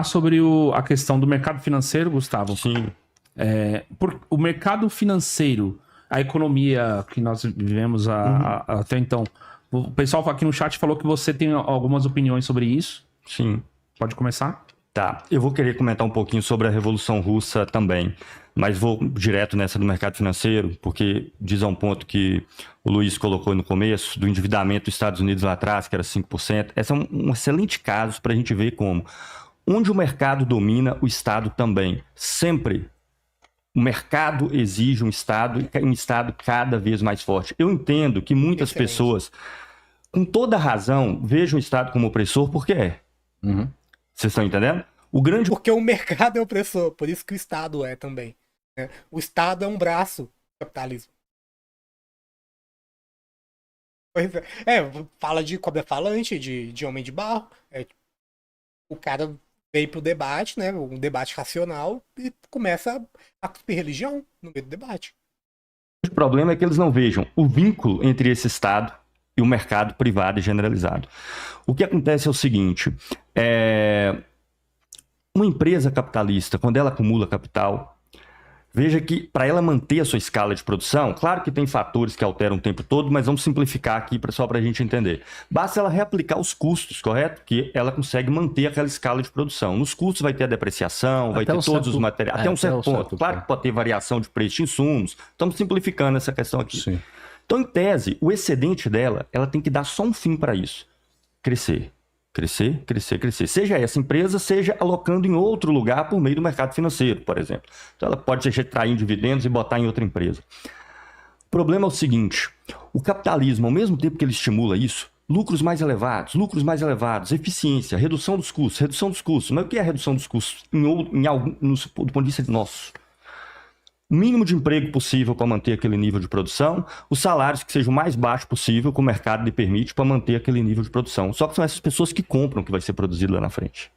sobre a questão do mercado financeiro, Gustavo. Sim. O mercado financeiro, a economia que nós vivemos até então, o pessoal aqui no chat falou que você tem algumas opiniões sobre isso. Sim. Pode começar? Tá, eu vou querer comentar um pouquinho sobre a Revolução Russa também, mas vou direto nessa do mercado financeiro, porque diz a um ponto que o Luiz colocou no começo, do endividamento dos Estados Unidos lá atrás, que era 5%. Esse é um excelente caso para a gente ver como, onde o mercado domina, o Estado também. Sempre o mercado exige um Estado cada vez mais forte. Eu entendo que muitas pessoas, com toda razão, vejam o Estado como opressor, porque é. Uhum. Vocês estão entendendo? Porque o mercado é opressor, por isso que o Estado é também. Né? O Estado é um braço do capitalismo. Pois fala de cobra falante, de homem de barro. O cara veio pro debate, né? Um debate racional, e começa a cuspir religião no meio do debate. O problema é que eles não vejam o vínculo entre esse Estado e o mercado privado e generalizado. O que acontece é o seguinte, uma empresa capitalista, quando ela acumula capital, veja que para ela manter a sua escala de produção, claro que tem fatores que alteram o tempo todo, mas vamos simplificar aqui só para a gente entender. Basta ela reaplicar os custos, correto? Que ela consegue manter aquela escala de produção. Nos custos vai ter a depreciação, vai ter todos os materiais, até um certo ponto. Claro que pode ter variação de preço de insumos, estamos simplificando essa questão aqui. Sim. Então, em tese, o excedente dela, ela tem que dar só um fim para isso. Crescer. Crescer, crescer, crescer. Seja essa empresa, seja alocando em outro lugar por meio do mercado financeiro, por exemplo. Então, ela pode ser extrair em dividendos e botar em outra empresa. O problema é o seguinte, o capitalismo, ao mesmo tempo que ele estimula isso, lucros mais elevados, eficiência, redução dos custos. Mas o que é a redução dos custos? Do ponto de vista nosso. O mínimo de emprego possível para manter aquele nível de produção, os salários que sejam o mais baixo possível que o mercado lhe permite para manter aquele nível de produção. Só que são essas pessoas que compram o que vai ser produzido lá na frente.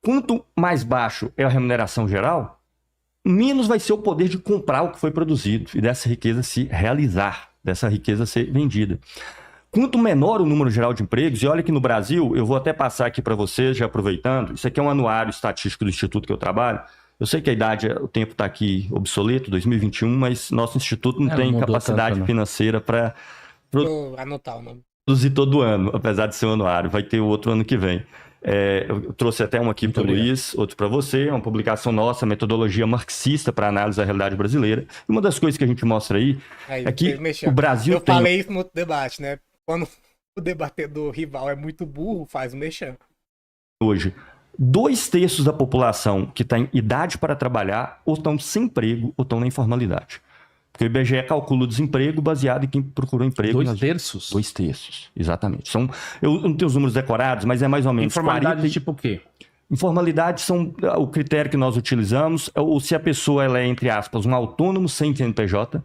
Quanto mais baixo é a remuneração geral, menos vai ser o poder de comprar o que foi produzido e dessa riqueza se realizar, dessa riqueza ser vendida. Quanto menor o número geral de empregos, e olha que no Brasil, eu vou até passar aqui para vocês, já aproveitando, isso aqui é um anuário estatístico do instituto que eu trabalho. Eu sei que a idade, o tempo está aqui obsoleto, 2021, mas nosso instituto não tem capacidade financeira para anotar o nome. Produzir todo ano, apesar de ser um anuário. Vai ter o outro ano que vem. Eu trouxe até um aqui para o Luiz, outro para você, é uma publicação nossa, metodologia marxista para análise da realidade brasileira. E uma das coisas que a gente mostra aí é que o Brasil tem... Eu falei isso no outro debate, né? Quando o debatedor rival é muito burro, faz o mexão. Hoje, 2/3 da população que está em idade para trabalhar ou estão sem emprego ou estão na informalidade. Porque o IBGE calcula o desemprego baseado em quem procurou emprego. 2/3? 2/3, exatamente. Eu não tenho os números decorados, mas é mais ou menos... Informalidade tipo o quê? Informalidade são o critério que nós utilizamos, ou se a pessoa ela é, entre aspas, um autônomo sem CNPJ,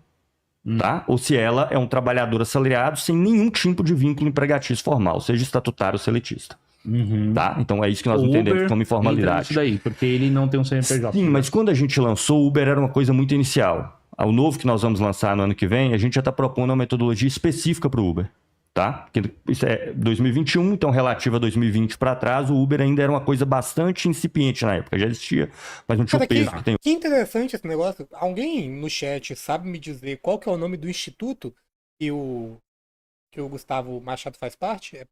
tá? Ou se ela é um trabalhador assalariado sem nenhum tipo de vínculo empregatício formal, seja estatutário ou seletista. Tá? Então é isso que nós entendemos como informalidade. Isso daí, porque ele não tem um CNPJ. Sim, mas quando a gente lançou, o Uber era uma coisa muito inicial. O novo que nós vamos lançar no ano que vem, a gente já está propondo uma metodologia específica para o Uber. Tá? Porque isso é 2021, então relativo a 2020 para trás, o Uber ainda era uma coisa bastante incipiente na época. Já existia, mas não tinha o peso que tem. Que interessante esse negócio. Alguém no chat sabe me dizer qual que é o nome do instituto que o Gustavo Machado faz parte?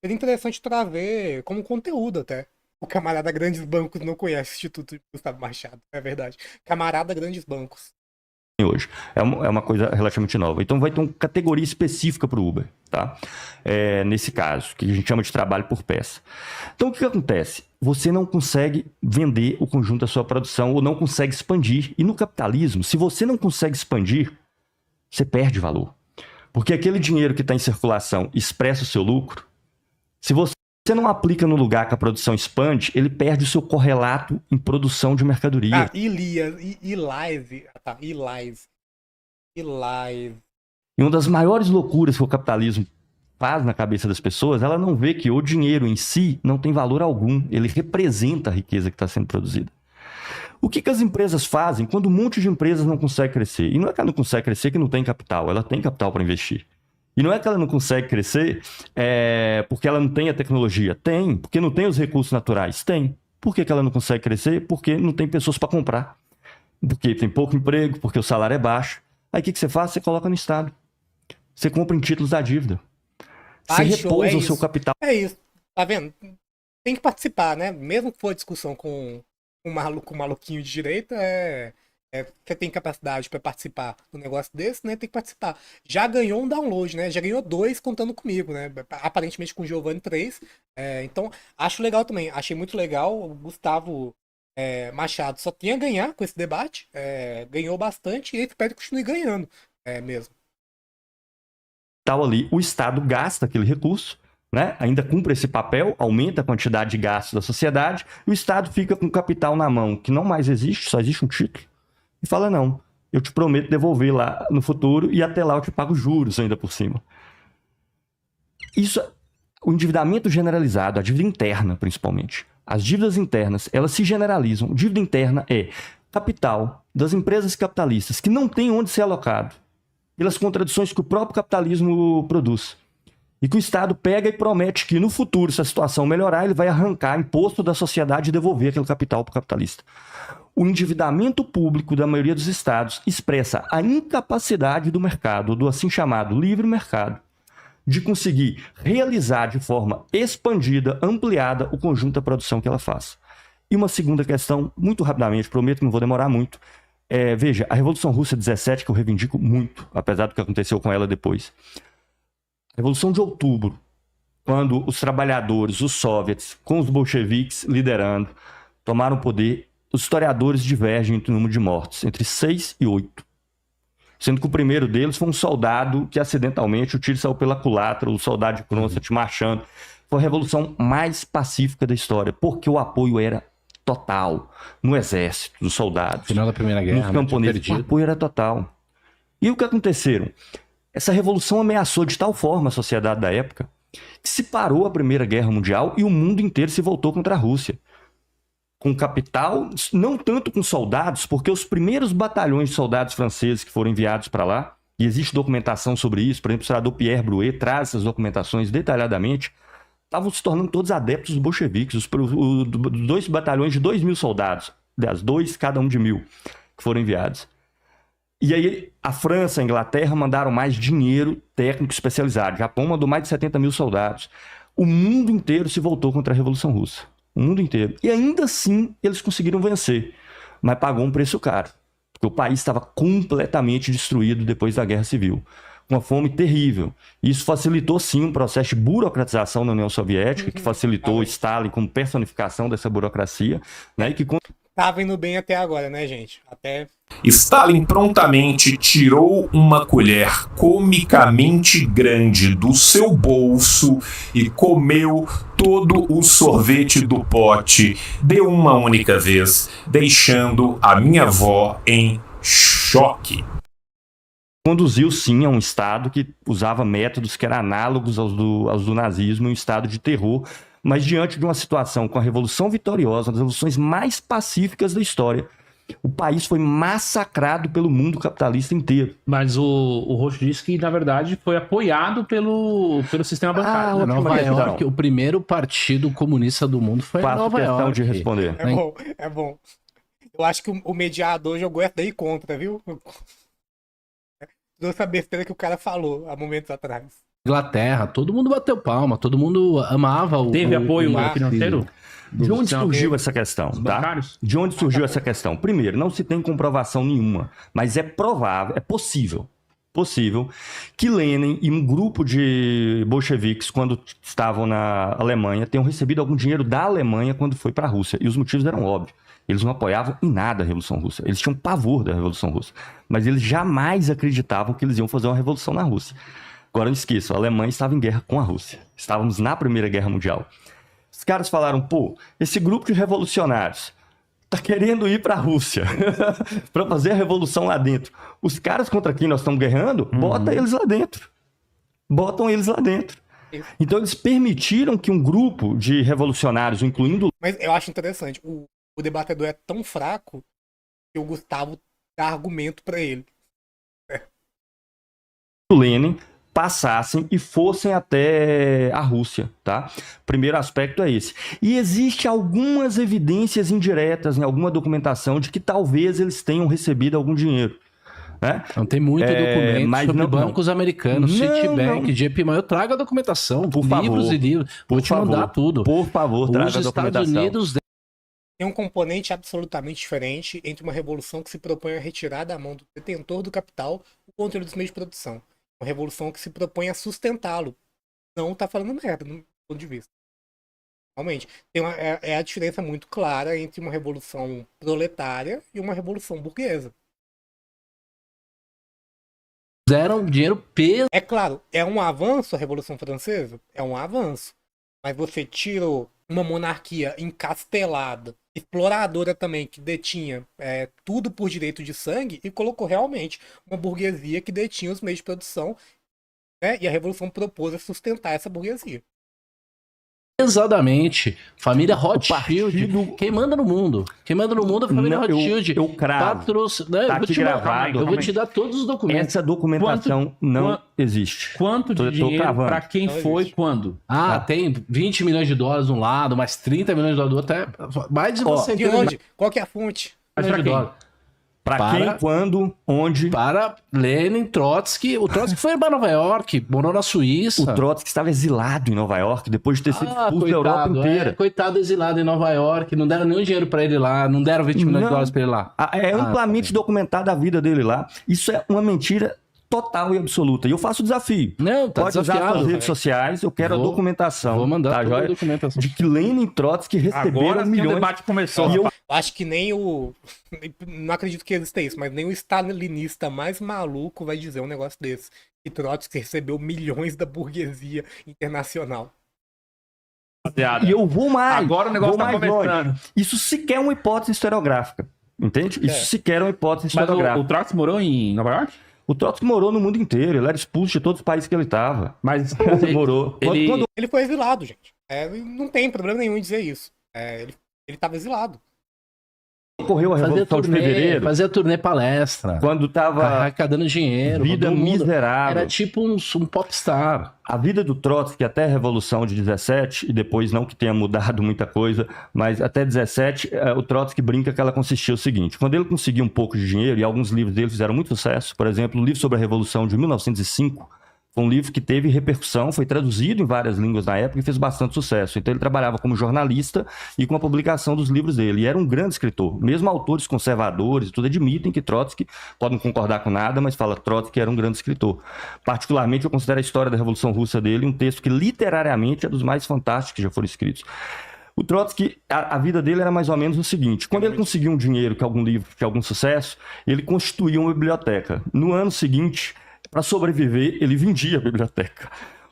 Seria interessante trazer como conteúdo até. O camarada Grandes Bancos não conhece o Instituto Gustavo Machado, é verdade. Camarada Grandes Bancos. Hoje. É uma coisa relativamente nova. Então vai ter uma categoria específica para o Uber, tá? Nesse caso, que a gente chama de trabalho por peça. Então o que acontece? Você não consegue vender o conjunto da sua produção ou não consegue expandir. E no capitalismo, se você não consegue expandir, você perde valor. Porque aquele dinheiro que está em circulação expressa o seu lucro. Se você não aplica no lugar que a produção expande, ele perde o seu correlato em produção de mercadoria. E uma das maiores loucuras que o capitalismo faz na cabeça das pessoas, ela não vê que o dinheiro em si não tem valor algum. Ele representa a riqueza que está sendo produzida. O que as empresas fazem quando um monte de empresas não consegue crescer? E não é que ela não consegue crescer que não tem capital. Ela tem capital para investir. E não é que ela não consegue crescer porque ela não tem a tecnologia. Tem. Porque não tem os recursos naturais. Tem. Por que ela não consegue crescer? Porque não tem pessoas para comprar. Porque tem pouco emprego, porque o salário é baixo. Aí o que você faz? Você coloca no Estado. Você compra em títulos da dívida. Você repousa o seu capital. É isso. Tá vendo? Tem que participar, né? Mesmo que for discussão com um maluquinho de direita, você tem capacidade para participar do negócio desse, né? Tem que participar. Já ganhou um download, né? Já ganhou 2 contando comigo, né? Aparentemente com o Giovanni 3. Então, acho legal também. Achei muito legal. O Gustavo Machado só tem a ganhar com esse debate. Ganhou bastante e espero que continue ganhando mesmo. Ali, o Estado gasta aquele recurso, né? Ainda cumpre esse papel, aumenta a quantidade de gastos da sociedade, e o Estado fica com o capital na mão, que não mais existe, só existe um título, e fala, não, eu te prometo devolver lá no futuro, e até lá eu te pago juros ainda por cima. Isso, o endividamento generalizado, a dívida interna principalmente, as dívidas internas, elas se generalizam. Dívida interna é capital das empresas capitalistas que não tem onde ser alocado, pelas contradições que o próprio capitalismo produz. E que o Estado pega e promete que no futuro, se a situação melhorar, ele vai arrancar imposto da sociedade e devolver aquele capital para o capitalista. O endividamento público da maioria dos estados expressa a incapacidade do mercado, do assim chamado livre mercado, de conseguir realizar de forma expandida, ampliada, o conjunto da produção que ela faz. E uma segunda questão, muito rapidamente, prometo que não vou demorar muito, veja, a Revolução Russa 17, que eu reivindico muito, apesar do que aconteceu com ela depois. A Revolução de Outubro, quando os trabalhadores, os soviets, com os bolcheviques liderando, tomaram o poder, os historiadores divergem entre o número de mortos, entre 6 e 8. Sendo que o primeiro deles foi um soldado que acidentalmente o tiro saiu pela culatra, o soldado de Kronstadt marchando. Foi a revolução mais pacífica da história, porque o apoio era total no exército, dos soldados. Final da Primeira Guerra, nos camponeses, o apoio era total. E o que aconteceram? Essa revolução ameaçou de tal forma a sociedade da época que se parou a Primeira Guerra Mundial e o mundo inteiro se voltou contra a Rússia. Com capital, não tanto com soldados, porque os primeiros batalhões de soldados franceses que foram enviados para lá, e existe documentação sobre isso, por exemplo, o historiador Pierre Brouet traz essas documentações detalhadamente, estavam se tornando todos adeptos dos bolcheviques, os 2 batalhões de 2.000 soldados, aliás, 2 cada um de 1.000, que foram enviados. E aí a França e a Inglaterra mandaram mais dinheiro técnico especializado, o Japão mandou mais de 70.000 soldados. O mundo inteiro se voltou contra a Revolução Russa, o mundo inteiro. E ainda assim eles conseguiram vencer, mas pagou um preço caro, porque o país estava completamente destruído depois da Guerra Civil. Uma fome terrível. Isso facilitou, sim, um processo de burocratização na União Soviética, que facilitou Stalin como personificação dessa burocracia, né? E que tava indo bem até agora, né, gente? Stalin prontamente tirou uma colher comicamente grande do seu bolso e comeu todo o sorvete do pote de uma única vez, deixando a minha avó em choque. Conduziu, sim, a um Estado que usava métodos que eram análogos aos do nazismo, um Estado de terror, mas diante de uma situação com a Revolução Vitoriosa, uma das revoluções mais pacíficas da história, o país foi massacrado pelo mundo capitalista inteiro. Mas o Roxo disse que, na verdade, foi apoiado pelo sistema bancário. Nova York, o primeiro partido comunista do mundo foi Faço Nova questão York. de responder. É bom. Eu acho que o mediador jogou essa daí contra, viu? Toda essa besteira que o cara falou há momentos atrás. Inglaterra, todo mundo bateu palma, todo mundo amava o... Teve apoio financeiro? De onde surgiu essa questão, tá? De onde surgiu essa questão? Primeiro, não se tem comprovação nenhuma, mas é provável, é possível que Lenin e um grupo de bolcheviques, quando estavam na Alemanha, tenham recebido algum dinheiro da Alemanha quando foi para a Rússia. E os motivos eram óbvios. Eles não apoiavam em nada a Revolução Russa. Eles tinham pavor da Revolução Russa. Mas eles jamais acreditavam que eles iam fazer uma revolução na Rússia. Agora não esqueçam, a Alemanha estava em guerra com a Rússia. Estávamos na Primeira Guerra Mundial. Os caras falaram, pô, esse grupo de revolucionários tá querendo ir para a Rússia para fazer a revolução lá dentro. Os caras contra quem nós estamos guerrando, bota eles lá dentro. Botam eles lá dentro. Então eles permitiram que um grupo de revolucionários, incluindo... Mas eu acho interessante, o debatedor é tão fraco que o Gustavo dá argumento para ele. O Lenin passassem e fossem até a Rússia, tá? Primeiro aspecto é esse. E existe algumas evidências indiretas em alguma documentação de que talvez eles tenham recebido algum dinheiro, né? Não tem muito documento mas sobre não- bancos americanos, Não, Citibank, não. JP Morgan. Eu trago a documentação, Por livros favor, e livros. Vou te mandar tudo. Por favor, traga Os a Estados documentação. Unidos Tem um componente absolutamente diferente entre uma revolução que se propõe a retirar da mão do detentor do capital o controle dos meios de produção. Uma revolução que se propõe a sustentá-lo. Não tá falando merda, no meu ponto de vista. Realmente. É a diferença muito clara entre uma revolução proletária e uma revolução burguesa. deram dinheiro peso. É claro, é um avanço a Revolução Francesa? É um avanço. Mas você tirou uma monarquia encastelada, exploradora também, que detinha tudo por direito de sangue, e colocou realmente uma burguesia que detinha os meios de produção, né? E a Revolução propôs a sustentar essa burguesia. Pesadamente. Família Rothschild. partido- Quem manda no mundo? Quem manda no mundo é a família Não, Rothschild. eu cravo. Né? Tá Eu vou aqui te mandar- gravado. Eu vou te dar todos os documentos. Essa documentação não existe. Quanto de Tô dinheiro cravando. pra quem Não foi, existe. quando? Tem 20 milhões de dólares de um lado, mais 30 milhões de dólares do outro. Mais de Ó, você De onde? Qual que é a fonte? Mas pra de quem? dólar. Pra Para- quem, quando, onde... Para Lenin, Trotsky. O Trotsky foi para Nova York, morou na Suíça. O Trotsky estava exilado em Nova York depois de ter sido expulso da Europa inteira. Coitado exilado em Nova York. Não deram nenhum dinheiro pra ele lá. Não deram 20 milhões de Não. dólares pra ele lá. É amplamente documentada a vida dele lá. Isso é uma mentira total e absoluta. E eu faço o desafio. Não, tá Pode usar desafiado. as redes sociais, eu quero a documentação. Vou mandar tá, toda a joia? documentação. De que Lenin e Trotsky receberam Agora sim o milhões. debate começou. E eu- rapaz. Eu acho que nem o. Não acredito que exista isso, mas nem o stalinista mais maluco vai dizer um negócio desse. Que Trotsky recebeu milhões da burguesia internacional. E eu vou mais. Agora o negócio vou tá mais longe. começando. Isso sequer é uma hipótese historiográfica. Entende? Isso sequer é uma hipótese Mas historiográfica. o Trotsky morou em Nova York? O Trotsky morou no mundo inteiro. Ele era expulso de todos os países que ele estava. Mas Morou. ele- Quando Ele foi exilado, gente. Não tem problema nenhum em dizer isso. Ele tava exilado. ocorreu a Revolução de Fevereiro, Fazia turnê palestra. quando estava Arrecadando dinheiro. vida todo mundo. miserável. Era tipo um popstar. A vida do Trotsky até a Revolução de 17, e depois não que tenha mudado muita coisa, mas até 17, o Trotsky brinca que ela consistia o seguinte: quando ele conseguia um pouco de dinheiro, e alguns livros dele fizeram muito sucesso, por exemplo, o livro sobre a Revolução de 1905, foi um livro que teve repercussão, foi traduzido em várias línguas na época e fez bastante sucesso. Então ele trabalhava como jornalista e com a publicação dos livros dele. E era um grande escritor. Mesmo autores conservadores e tudo admitem que Trotsky, podem concordar com nada, mas fala Trotsky era um grande escritor. Particularmente eu considero a história da Revolução Russa dele um texto que literariamente é dos mais fantásticos que já foram escritos. O Trotsky, a vida dele era mais ou menos o seguinte: quando ele conseguia um dinheiro, que algum livro tinha algum sucesso, ele constituía uma biblioteca. No ano seguinte, para sobreviver, ele vendia a biblioteca.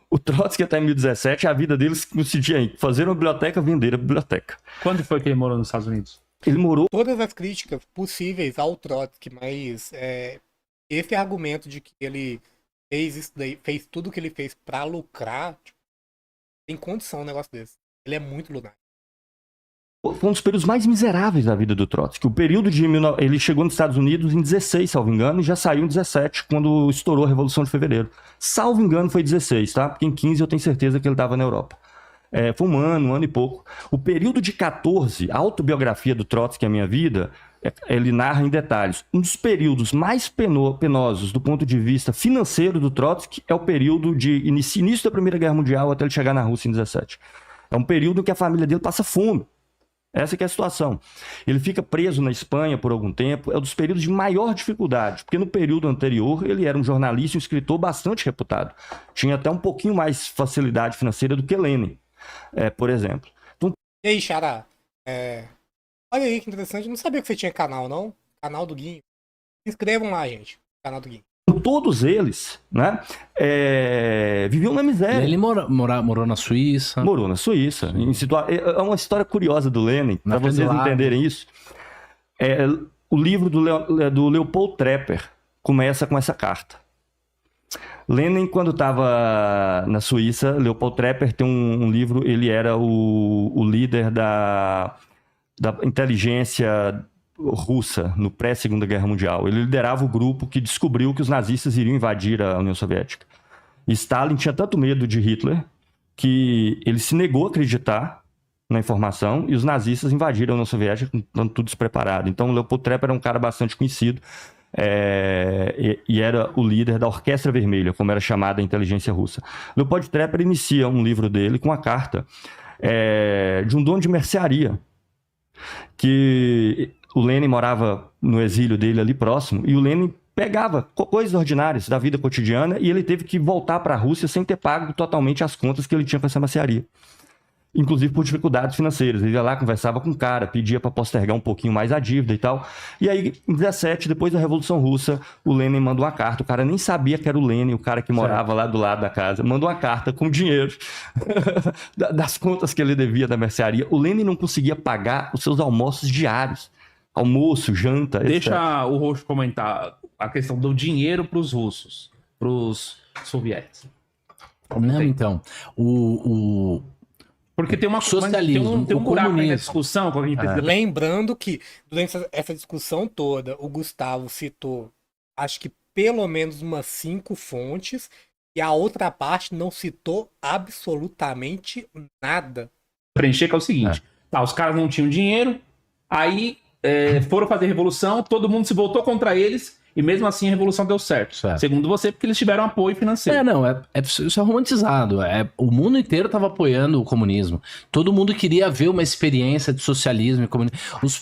O Trotsky, até 2017, a vida dele consistia em fazer uma biblioteca, vender a biblioteca. Quando foi que ele morou nos Estados Unidos? Ele morou... Todas as críticas possíveis ao Trotsky, mas esse argumento de que ele fez isso daí, fez tudo que ele fez pra lucrar, tipo, tem condição um negócio desse. Ele é muito lunático. Foi um dos períodos mais miseráveis da vida do Trotsky. O período de... Ele chegou nos Estados Unidos em 16, salvo engano, e já saiu em 17, quando estourou a Revolução de Fevereiro. Salvo engano, foi 16, tá? Porque em 15 eu tenho certeza que ele estava na Europa. Foi um ano e pouco. O período de 14, a autobiografia do Trotsky, A Minha Vida, ele narra em detalhes. Um dos períodos mais penosos do ponto de vista financeiro do Trotsky é o período de início da Primeira Guerra Mundial até ele chegar na Rússia em 17. É um período em que a família dele passa fome. Essa que é a situação. Ele fica preso na Espanha por algum tempo, é um dos períodos de maior dificuldade, porque no período anterior ele era um jornalista e um escritor bastante reputado. Tinha até um pouquinho mais facilidade financeira do que Lenin, por exemplo. Então, E aí, Xará? Olha aí que interessante. Eu não sabia que você tinha canal, não? Canal do Guinho. Se inscrevam lá, gente. Canal do Guinho. todos eles, né, viviam na miséria. Ele morou na Suíça. Morou na Suíça. É uma história curiosa do Lenin, para vocês entenderem isso. O livro do Leopold Trepper começa com essa carta. Lenin, quando estava na Suíça, Leopold Trepper tem um livro, ele era o líder da inteligência russa no pré-Segunda Guerra Mundial. Ele liderava o grupo que descobriu que os nazistas iriam invadir a União Soviética. Stalin tinha tanto medo de Hitler que ele se negou a acreditar na informação e os nazistas invadiram a União Soviética com tudo despreparado. Então, Leopold Trepper era um cara bastante conhecido e era o líder da Orquestra Vermelha, como era chamada a inteligência russa. Leopold Trepper inicia um livro dele com uma carta de um dono de mercearia, que o Lenin morava no exílio dele ali próximo, e o Lenin pegava coisas ordinárias da vida cotidiana e ele teve que voltar para a Rússia sem ter pago totalmente as contas que ele tinha com essa mercearia. Inclusive por dificuldades financeiras. Ele ia lá, conversava com o cara, pedia para postergar um pouquinho mais a dívida e tal. E aí, em 17, depois da Revolução Russa, o Lenin manda uma carta. O cara nem sabia que era o Lenin, o cara que morava lá do lado da casa. Manda uma carta com dinheiro das contas que ele devia da mercearia. O Lenin não conseguia pagar os seus almoços diários. Almoço, janta, etc. Deixa o Roxo comentar a questão do dinheiro para os russos, para os soviéticos. Não, então, Porque tem uma socialismo, tem um o buraco aí na comunismo. discussão que a gente precisa... Lembrando que durante essa discussão toda, o Gustavo citou, acho que pelo menos umas 5 fontes, e a outra parte não citou absolutamente nada. preencher, que é o seguinte: tá, os caras não tinham dinheiro, aí foram fazer revolução, todo mundo se voltou contra eles, e mesmo assim a revolução deu certo. Segundo você, porque eles tiveram apoio financeiro. Isso é romantizado. O mundo inteiro estava apoiando o comunismo. Todo mundo queria ver uma experiência de socialismo e comunismo. Os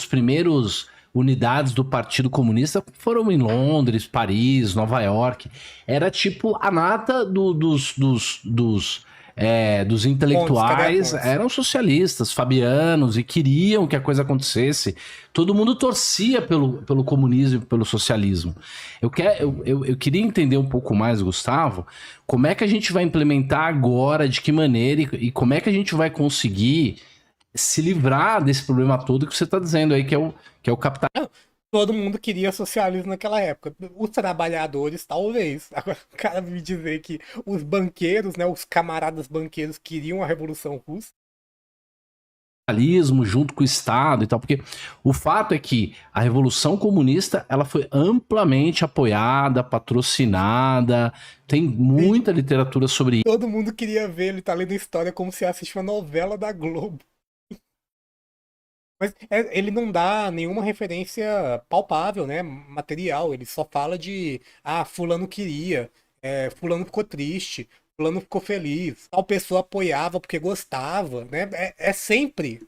primeiros unidades do Partido Comunista foram em Londres, Paris, Nova York. Era tipo a nata dos intelectuais, eram socialistas, fabianos, e queriam que a coisa acontecesse. Todo mundo torcia pelo comunismo e pelo socialismo. Eu queria entender um pouco mais, Gustavo, como é que a gente vai implementar agora, de que maneira, e como é que a gente vai conseguir se livrar desse problema todo que você está dizendo aí, que é o capital. Todo mundo queria socialismo naquela época. Os trabalhadores, talvez. Agora, o cara me dizer que os banqueiros, né, os camaradas banqueiros queriam a Revolução Russa. Socialismo junto com o Estado e tal, porque o fato é que a Revolução Comunista, ela foi amplamente apoiada, patrocinada, tem muita literatura sobre isso. Todo mundo queria ver, ele tá lendo história como se assiste uma novela da Globo. Mas ele não dá nenhuma referência palpável, né, material. Ele só fala de, fulano queria, fulano ficou triste, fulano ficou feliz, tal pessoa apoiava porque gostava, né? É sempre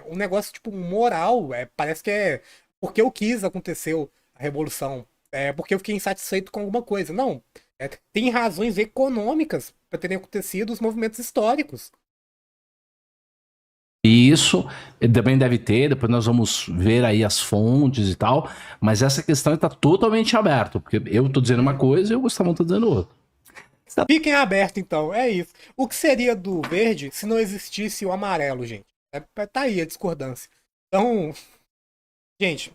um negócio tipo moral. Parece que é porque eu quis aconteceu a revolução, porque eu fiquei insatisfeito com alguma coisa. Não, tem razões econômicas para terem acontecido os movimentos históricos. Isso também deve ter, depois nós vamos ver aí as fontes e tal, mas essa questão está totalmente aberta, porque eu estou dizendo uma coisa e o Gustavo está dizendo outra. Fiquem abertos, então, é isso. O que seria do verde se não existisse o amarelo, gente? Tá aí a discordância. Então, gente,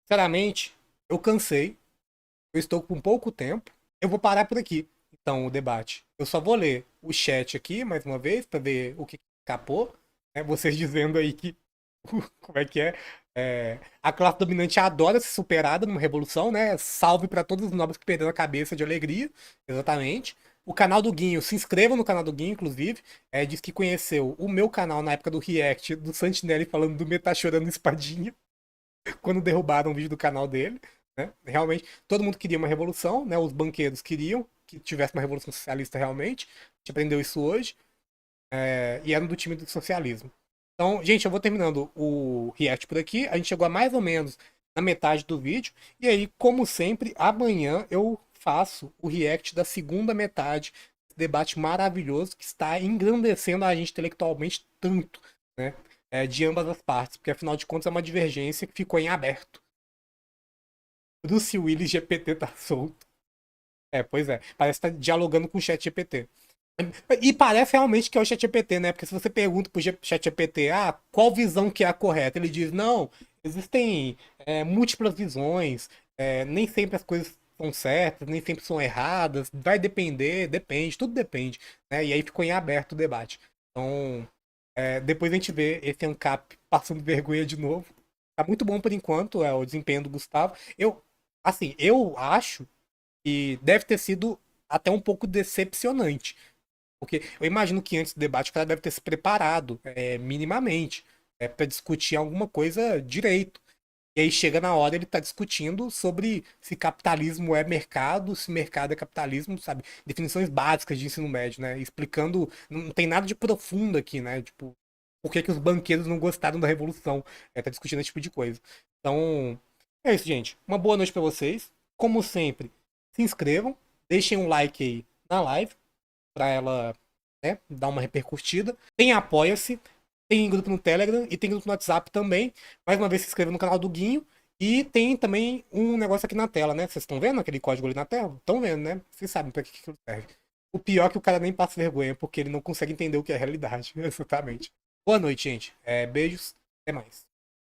sinceramente, eu cansei, eu estou com pouco tempo, eu vou parar por aqui, então, o debate. Eu só vou ler o chat aqui, mais uma vez, para ver o que escapou. Vocês dizendo aí que como é que a classe dominante adora ser superada numa revolução, né? Salve para todos os nobres que perderam a cabeça de alegria, exatamente. O canal do Guinho, se inscreva no canal do Guinho, inclusive. Diz que conheceu o meu canal na época do React do Santinelli falando do Metá chorando espadinha quando derrubaram o vídeo do canal dele, né? Realmente, todo mundo queria uma revolução, né? Os banqueiros queriam que tivesse uma revolução socialista realmente. A gente aprendeu isso hoje. E eram do time do socialismo. Então, gente, eu vou terminando o react por aqui. A gente chegou a mais ou menos na metade do vídeo. E aí, como sempre, amanhã eu faço o react da segunda metade desse debate maravilhoso que está engrandecendo a gente intelectualmente tanto, né? De ambas as partes. Porque, afinal de contas, é uma divergência que ficou em aberto. Bruce Willis GPT tá solto. Pois é. Parece que tá dialogando com o chat GPT. E parece realmente que é o ChatGPT, né? Porque se você pergunta pro ChatGPT, qual visão que é a correta? Ele diz, não, existem múltiplas visões, nem sempre as coisas são certas, nem sempre são erradas, vai depender, depende, tudo depende, né? E aí ficou em aberto o debate. Então, depois a gente vê esse ANCAP passando vergonha de novo. Tá muito bom por enquanto, o desempenho do Gustavo. Eu acho E deve ter sido até um pouco decepcionante. Porque eu imagino que antes do debate o cara deve ter se preparado minimamente para discutir alguma coisa direito. E aí chega na hora ele tá discutindo sobre se capitalismo é mercado, se mercado é capitalismo, sabe? Definições básicas de ensino médio, né? Explicando, não tem nada de profundo aqui, né? Tipo, por que que os banqueiros não gostaram da revolução? Tá discutindo esse tipo de coisa. Então, é isso, gente. Uma boa noite pra vocês. Como sempre, se inscrevam, deixem um like aí na live pra ela, né, dar uma repercutida. Tem Apoia-se. Tem grupo no Telegram e tem grupo no WhatsApp também. Mais uma vez, se inscreva no canal do Guinho. E tem também um negócio aqui na tela, né? Vocês estão vendo aquele código ali na tela? Estão vendo, né? Vocês sabem pra que aquilo serve. O pior é que o cara nem passa vergonha, porque ele não consegue entender o que é realidade. Exatamente. Boa noite, gente. Beijos. Até mais.